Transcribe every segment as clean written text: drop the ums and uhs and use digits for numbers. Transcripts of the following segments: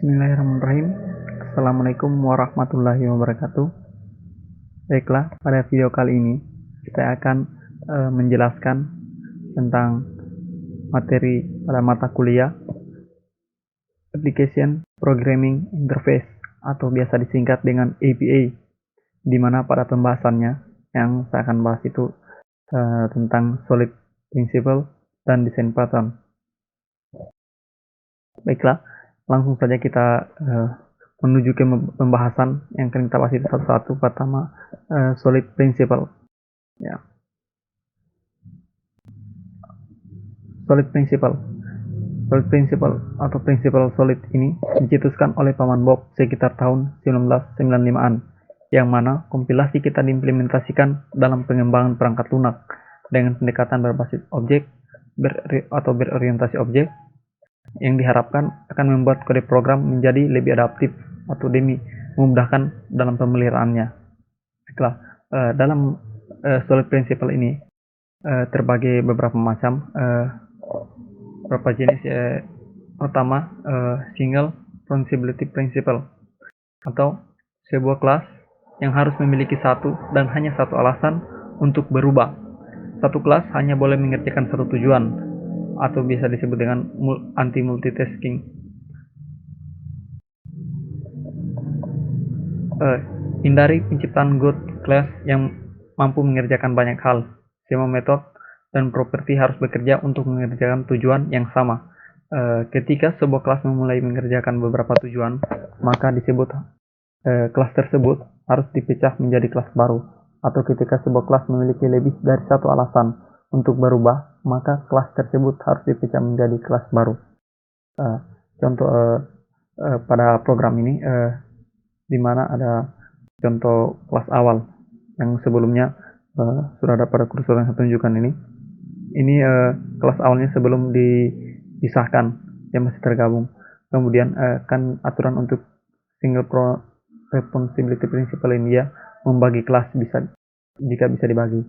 Bismillahirrahmanirrahim. Assalamualaikum warahmatullahi wabarakatuh. Baiklah, pada video kali ini kita akan menjelaskan tentang materi pada mata kuliah Application Programming Interface atau biasa disingkat dengan APA, di mana pada pembahasannya yang saya akan bahas itu tentang Solid Principle dan Design Pattern. Baiklah, langsung saja kita menuju ke pembahasan yang akan kita bahas itu satu-satu. Pertama, Solid Principle. Ya. Solid Principle atau Principle Solid ini dicetuskan oleh Paman Bob sekitar tahun 1995-an, yang mana kompilasi kita diimplementasikan dalam pengembangan perangkat lunak dengan pendekatan berbasis objek atau berorientasi objek, yang diharapkan akan membuat kode program menjadi lebih adaptif atau demi memudahkan dalam pemeliharaannya. Dalam Solid Principle ini terbagi beberapa macam, beberapa jenis. Pertama, Single Fungibility Principle, atau sebuah kelas yang harus memiliki satu dan hanya satu alasan untuk berubah. Satu kelas hanya boleh mengerjakan satu tujuan, atau bisa disebut dengan anti-multitasking. Hindari penciptaan God class yang mampu mengerjakan banyak hal. Semua metode dan properti harus bekerja untuk mengerjakan tujuan yang sama. Ketika sebuah kelas memulai mengerjakan beberapa tujuan, maka disebut kelas tersebut harus dipecah menjadi kelas baru. Atau ketika sebuah kelas memiliki lebih dari satu alasan untuk berubah, maka kelas tersebut harus dipecah menjadi kelas baru. Contoh pada program ini, di mana ada contoh kelas awal yang sebelumnya sudah ada pada kursor yang saya tunjukkan ini. Ini kelas awalnya sebelum dipisahkan, yang masih tergabung. Kemudian kan aturan untuk Single Responsibility Principle ini ya membagi kelas jika bisa dibagi.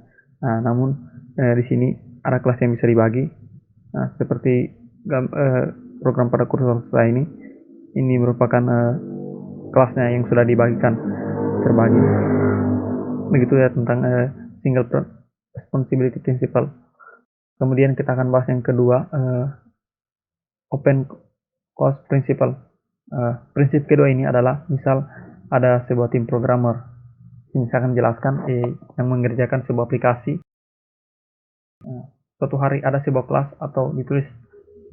Namun di sini ada kelas yang bisa dibagi. Seperti program pada kursor saya ini merupakan kelasnya yang sudah dibagikan, terbagi. Begitu ya tentang Single Responsibility Principle. Kemudian kita akan bahas yang kedua, Open Source Principle. Prinsip kedua ini adalah, misal ada sebuah tim programmer. Ini saya akan jelaskan yang mengerjakan sebuah aplikasi. Suatu hari ada sebuah kelas atau ditulis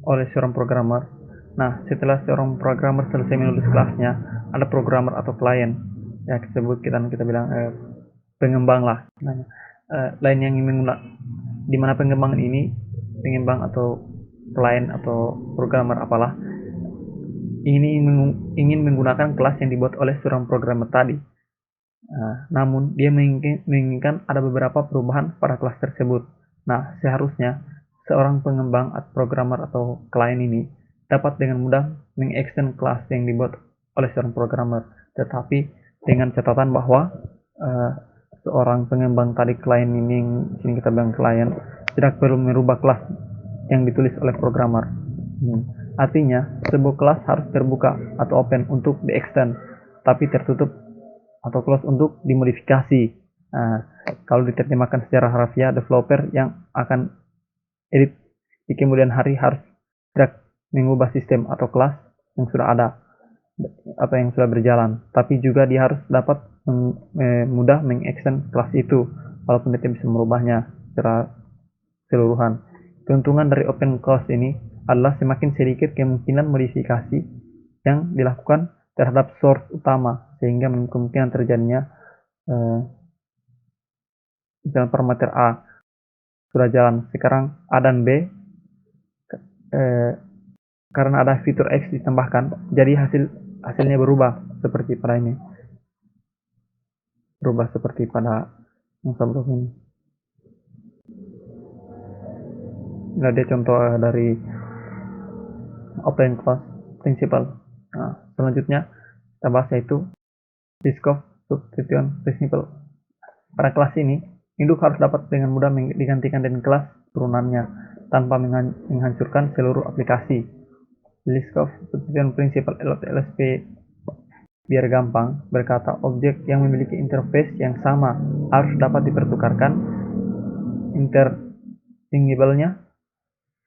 oleh seorang programmer. Nah, setelah seorang programmer selesai menulis kelasnya, ada programmer atau klien. Ya, kita bilang pengembang lah. Lain yang di mana pengembangan ini, pengembang atau klien atau programmer apalah, ini ingin menggunakan kelas yang dibuat oleh seorang programmer tadi. Namun dia menginginkan ada beberapa perubahan pada kelas tersebut. Nah, seharusnya seorang pengembang atau programmer atau klien ini dapat dengan mudah mengextend kelas yang dibuat oleh seorang programmer, tetapi dengan catatan bahwa seorang pengembang tadi, klien ini, sini kita bilang klien, tidak perlu merubah kelas yang ditulis oleh programmer. Artinya sebuah kelas harus terbuka atau open untuk di-extend, tapi tertutup atau close untuk dimodifikasi. Kalau diterjemahkan secara harfiah, developer yang akan edit di kemudian hari harus tidak mengubah sistem atau kelas yang sudah ada atau yang sudah berjalan, tapi juga dia harus dapat mudah mengextend kelas itu, walaupun dia bisa merubahnya secara keseluruhan. Keuntungan dari open class ini adalah semakin sedikit kemungkinan modifikasi yang dilakukan terhadap source utama, sehingga kemungkinan terjadinya misalnya parameter A sudah jalan, sekarang A dan B karena ada fitur X ditambahkan, jadi hasilnya berubah seperti pada ini, berubah seperti pada yang sebelum ini. Ini ada contoh dari Open Class Principle. Selanjutnya kita bahas yaitu Discover Substitution Principle. Pada kelas ini, induk harus dapat dengan mudah digantikan dengan kelas turunannya tanpa menghancurkan seluruh aplikasi. List of substitution principle LSP biar gampang berkata objek yang memiliki interface yang sama harus dapat dipertukarkan interchangeable-nya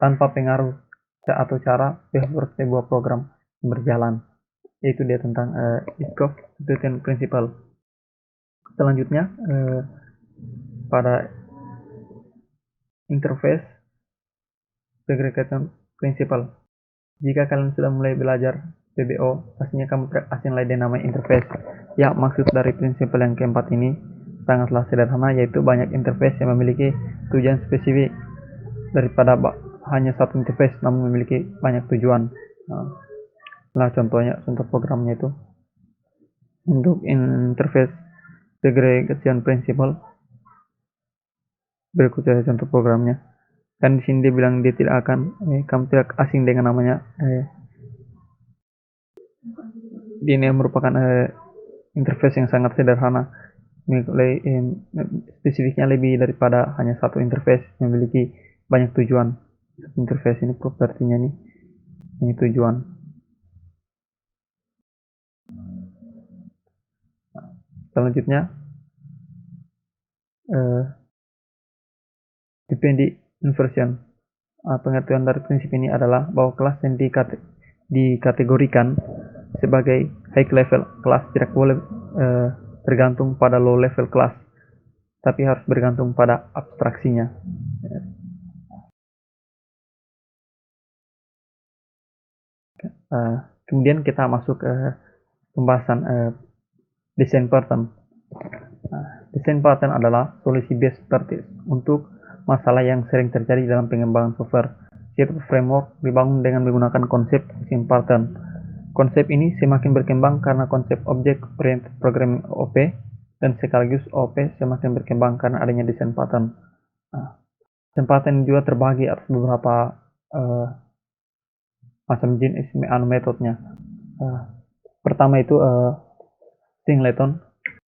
tanpa pengaruh atau cara behavior sebuah program berjalan. Yaitu dia tentang list of substitution principle. Selanjutnya pada interface segregation principle. Jika kalian sudah mulai belajar PBO, pastinya kamu tidak asing lagi dengan namanya interface. Ya, maksud dari prinsip yang keempat ini sangatlah sederhana, yaitu banyak interface yang memiliki tujuan spesifik daripada hanya satu interface namun memiliki banyak tujuan. Nah, contoh programnya itu untuk interface segregation principle. Berikut saja contoh programnya. Kan di sini dia bilang dia tidak akan kamu tidak asing dengan namanya ini merupakan interface yang sangat sederhana, spesifiknya lebih daripada hanya satu interface, memiliki banyak tujuan. Interface ini propertinya nih, ini tujuan. Selanjutnya dependent inversion. Pengertian dari prinsip ini adalah bahwa kelas yang dikategorikan sebagai high level kelas tidak boleh bergantung pada low level kelas, tapi harus bergantung pada abstraksinya. Kemudian kita masuk ke pembahasan design pattern. Design pattern adalah solusi best practice untuk masalah yang sering terjadi dalam pengembangan software. Setiap framework dibangun dengan menggunakan konsep design pattern. Konsep ini semakin berkembang karena konsep Object Oriented Programming OOP, dan sekaligus OOP semakin berkembang karena adanya design pattern. Design pattern juga terbagi atas beberapa macam jenis metodenya. Pertama itu singleton,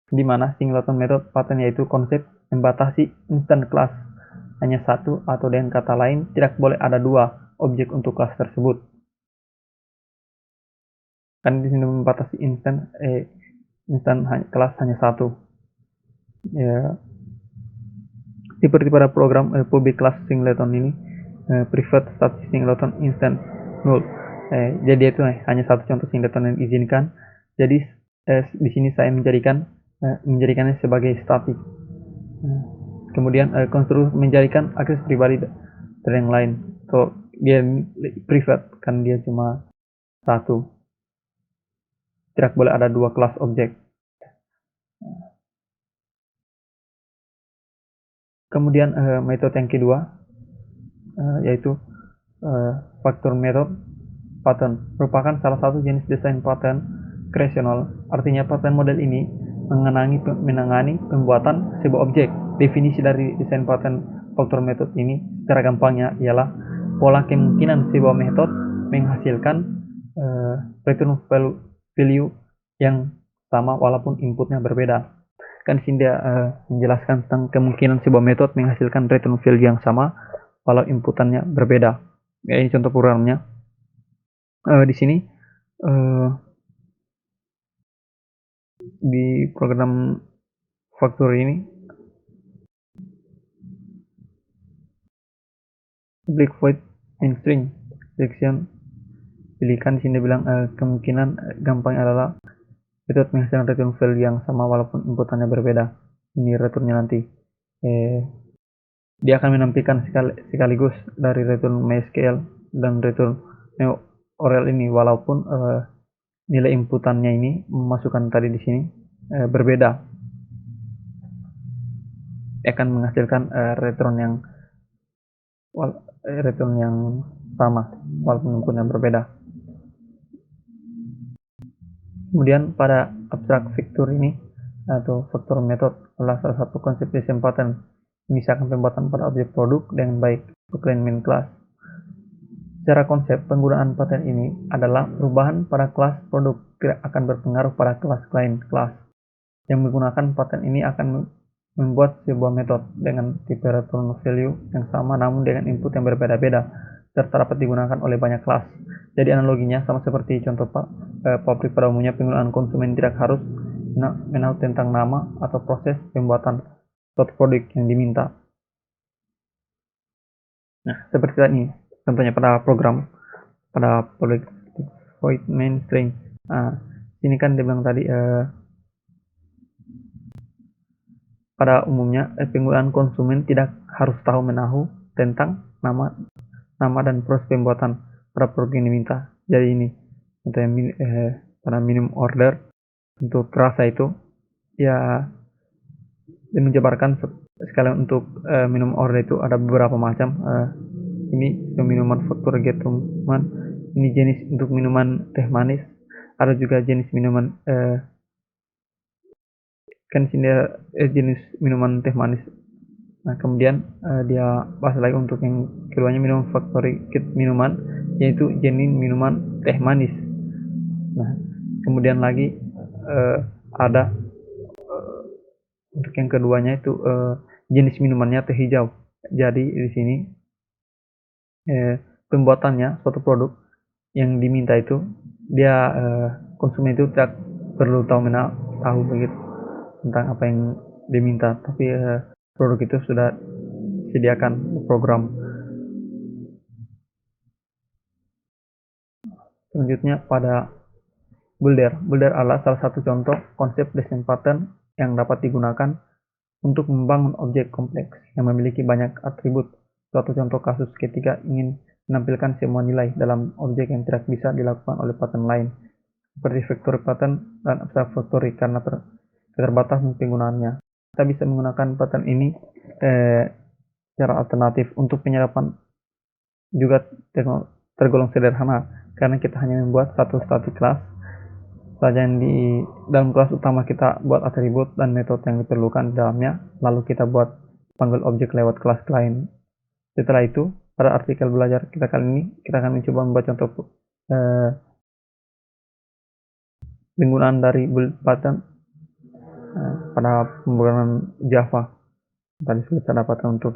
di mana singleton method pattern yaitu konsep membatasi instant class hanya satu, atau dengan kata lain tidak boleh ada dua objek untuk kelas tersebut. Kan di sini membatasi instant kelas hanya satu. Ya, seperti pada program public class singleton ini, private static singleton instant null. Jadi itu hanya satu contoh singleton yang diizinkan. Jadi di sini saya menjadikannya sebagai static. Kemudian konstruksi menjadikan akses pribadi dari yang lain. So dia private kan dia cuma satu. Tidak boleh ada dua kelas objek. Kemudian metode yang kedua yaitu factor method pattern, merupakan salah satu jenis desain pattern kreasional. Artinya pattern model ini menangani pembuatan sebuah objek. Definisi dari desain pattern factor method ini secara gampangnya ialah pola kemungkinan sebuah metode menghasilkan return value yang sama walaupun inputnya berbeda. Kan sini dia menjelaskan tentang kemungkinan sebuah metode menghasilkan return value yang sama walau inputannya berbeda. Ini contoh programnya. Di sini di program factory ini public void and string section pilihkan. Sini bilang kemungkinan gampang adalah metode menghasilkan return value yang sama walaupun inputannya berbeda. Ini returnnya nanti dia akan menampilkan sekaligus dari return MySQL dan return Orel ini walaupun nilai inputannya ini memasukkan tadi di sini berbeda. Dia akan menghasilkan return yang sama walaupun inputnya berbeda. Kemudian pada abstract vector ini atau vector method adalah salah satu konsep design pattern misalkan pembuatan pada objek produk dengan baik untuk main class. Secara konsep penggunaan pattern ini adalah perubahan pada kelas produk tidak akan berpengaruh pada kelas lain kelas. Yang menggunakan pattern ini akan membuat sebuah metode dengan tipe return value yang sama namun dengan input yang berbeda-beda. serta dapat digunakan oleh banyak kelas. Jadi analoginya sama seperti contoh pabrik pada umumnya, penggunaan konsumen tidak harus menahu tentang nama atau proses pembuatan suatu produk yang diminta. Nah, seperti tadi contohnya pada program, pada public void main string. Nah, ini kan dia bilang tadi pada umumnya penggunaan konsumen tidak harus tahu menahu tentang nama dan proses pembuatan pada produk yang diminta. Jadi ini contohnya pada minimum order untuk rasa itu ya menjabarkan sekalian untuk minum order itu ada beberapa macam. Ini minuman faktor getuman, ini jenis untuk minuman teh manis, ada juga jenis minuman kan sini jenis minuman teh manis. Nah, kemudian dia bahas lagi untuk yang keduanya minuman factory kit minuman, yaitu jenis minuman teh manis. Nah, kemudian lagi ada untuk yang keduanya itu jenis minumannya teh hijau. Jadi di sini pembuatannya suatu produk yang diminta itu dia konsumen itu tidak perlu tahu begitu tentang apa yang diminta, tapi produk itu sudah disediakan program. Selanjutnya pada builder. Builder adalah salah satu contoh konsep desain pattern yang dapat digunakan untuk membangun objek kompleks yang memiliki banyak atribut. Suatu contoh kasus ketika ingin menampilkan semua nilai dalam objek yang tidak bisa dilakukan oleh pattern lain, seperti factory pattern dan abstract factory karena keterbatasan penggunaannya. Kita bisa menggunakan pattern ini secara alternatif untuk penyerapan juga tergolong sederhana karena kita hanya membuat satu static class saja yang di dalam kelas utama kita buat atribut dan metode yang diperlukan di dalamnya, lalu kita buat panggil objek lewat kelas lain. Setelah itu pada artikel belajar kita kali ini kita akan mencoba membuat contoh penggunaan dari build pattern pada pemrograman Java. Tadi sudah kita dapatkan untuk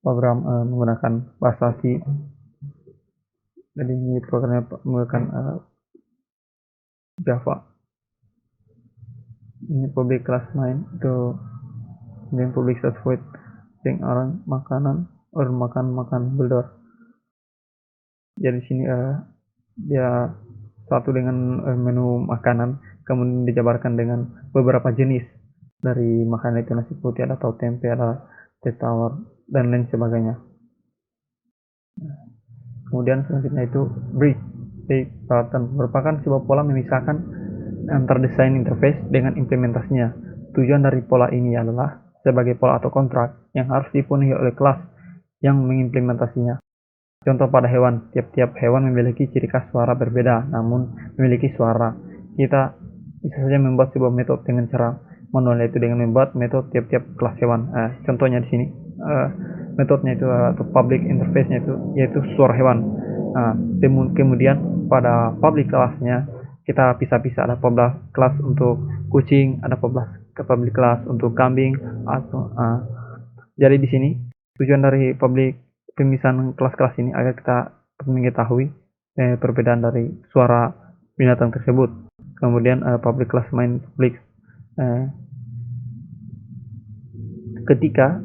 program menggunakan bahasa C. Jadi ini programnya menggunakan Java. Ini public class main itu, kemudian public static void yang orang makanan orang makan builder. Jadi sini dia satu dengan menu makanan, kemudian dijabarkan dengan beberapa jenis dari makanan itu, nasi putih, ada tahu tempe, ada teh tawar dan lain sebagainya. Kemudian selanjutnya itu brief pattern merupakan sebuah pola memisahkan antar desain interface dengan implementasinya. Tujuan dari pola ini adalah sebagai pola atau kontrak yang harus dipenuhi oleh kelas yang mengimplementasinya. Contoh pada hewan, tiap-tiap hewan memiliki ciri khas suara berbeda, namun memiliki suara. Kita bisa saja membuat sebuah metode dengan cara manual, yaitu dengan membuat metode tiap-tiap kelas hewan. Contohnya di sini, metodenya itu atau public interface-nya itu yaitu suara hewan. Kemudian pada public kelasnya kita pisah-pisah, ada public kelas untuk kucing, ada public kelas untuk kambing atau jadi di sini tujuan dari public pemisahan kelas-kelas ini agar kita mengetahui perbedaan dari suara binatang tersebut. Kemudian public class main public ketika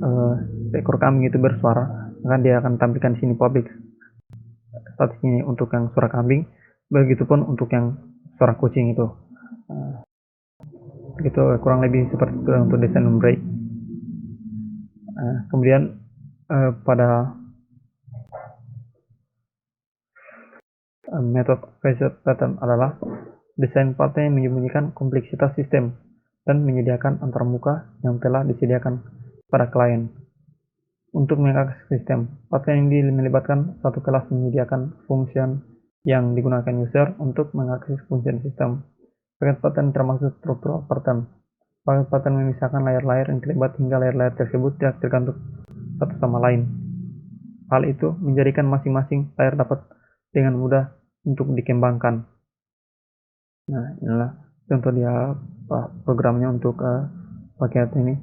seekor kambing itu bersuara, maka dia akan tampilkan di sini public status ini untuk yang suara kambing, begitupun untuk yang suara kucing itu. Gitu kurang lebih seperti itu untuk desain break. Kemudian pada metode phased pattern adalah desain pattern yang menyembunyikan kompleksitas sistem dan menyediakan antarmuka yang telah disediakan pada klien. Untuk mengakses sistem, pattern ini melibatkan satu kelas menyediakan function yang digunakan user untuk mengakses function sistem. Paket pattern termasuk struktural pattern. Paket pattern memisahkan layar-layar yang terlibat hingga layar-layar tersebut tidak tergantung satu sama lain. Hal itu menjadikan masing-masing layar dapat dengan mudah untuk dikembangkan. Nah, inilah contoh dia programnya untuk paket ini.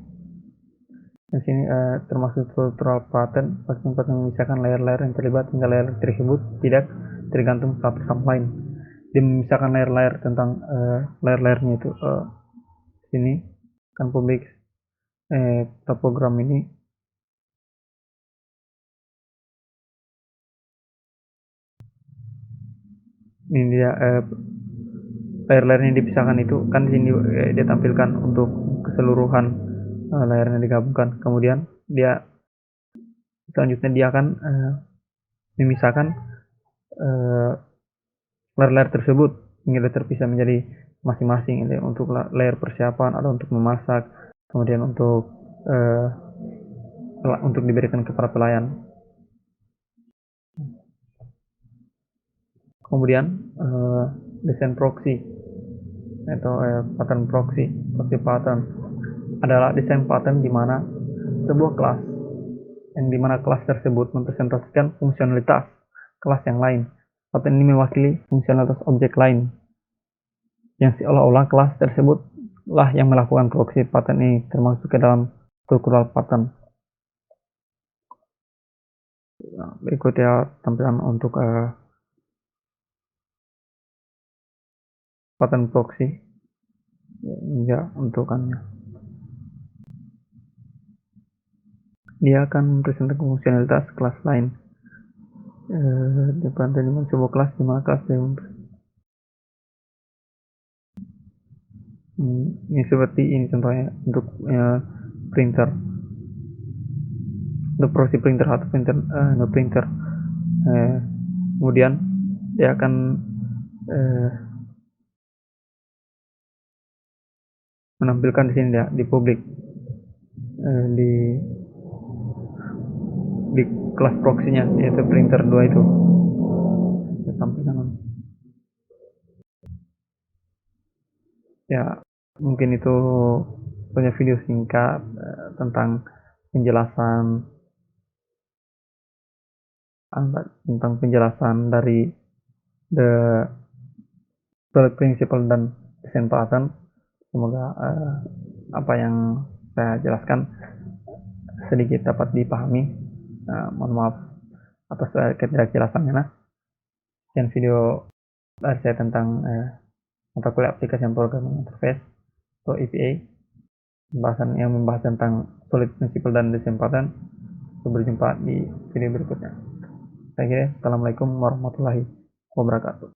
Di sini termasuk struktural pattern, pattern memisahkan layer-layer yang terlibat hingga layer tersebut tidak tergantung satu sama lain. Dia memisahkan layer-layer tentang layer-layernya itu. Sini kan publik program ini dia layer-layernya dipisahkan itu kan di sini dia tampilkan untuk keseluruhan layarnya digabungkan. Kemudian dia selanjutnya dia akan memisahkan layer-layer tersebut hingga terpisah menjadi masing-masing untuk layer persiapan atau untuk memasak, kemudian untuk diberikan kepada pelayan. Kemudian desain proxy atau pattern proxy pattern adalah desain pattern di mana sebuah kelas yang dimana kelas tersebut mempresentasikan fungsionalitas kelas yang lain. Pattern ini mewakili fungsionalitas objek lain yang seolah-olah kelas tersebut lah yang melakukan proxy. Pattern ini termasuk ke dalam struktural pattern. Berikut ya tampilan untuk pattern proxy ya untukannya. Dia akan mempresentasikan fungsionalitas kelas lain. Depan dengan sebuah kelas di mana kelas ini seperti ini contohnya untuk printer, untuk proxy printer atau printer. Kemudian dia akan menampilkan di sini ya di publik di kelas proxy-nya yaitu printer 2 itu. Saya tampilkan. Ya, mungkin itu punya video singkat tentang penjelasan dari the solid principle dan design pattern. Semoga apa yang saya jelaskan sedikit dapat dipahami. Mohon maaf atas ketidakjelasannya. Sekian video dari saya tentang mata kuliah aplikasi programming interface atau EPA, pembahasan yang membahas tentang solid principle dan design pattern. Sampai berjumpa di video berikutnya. Saya kira, assalamualaikum warahmatullahi wabarakatuh.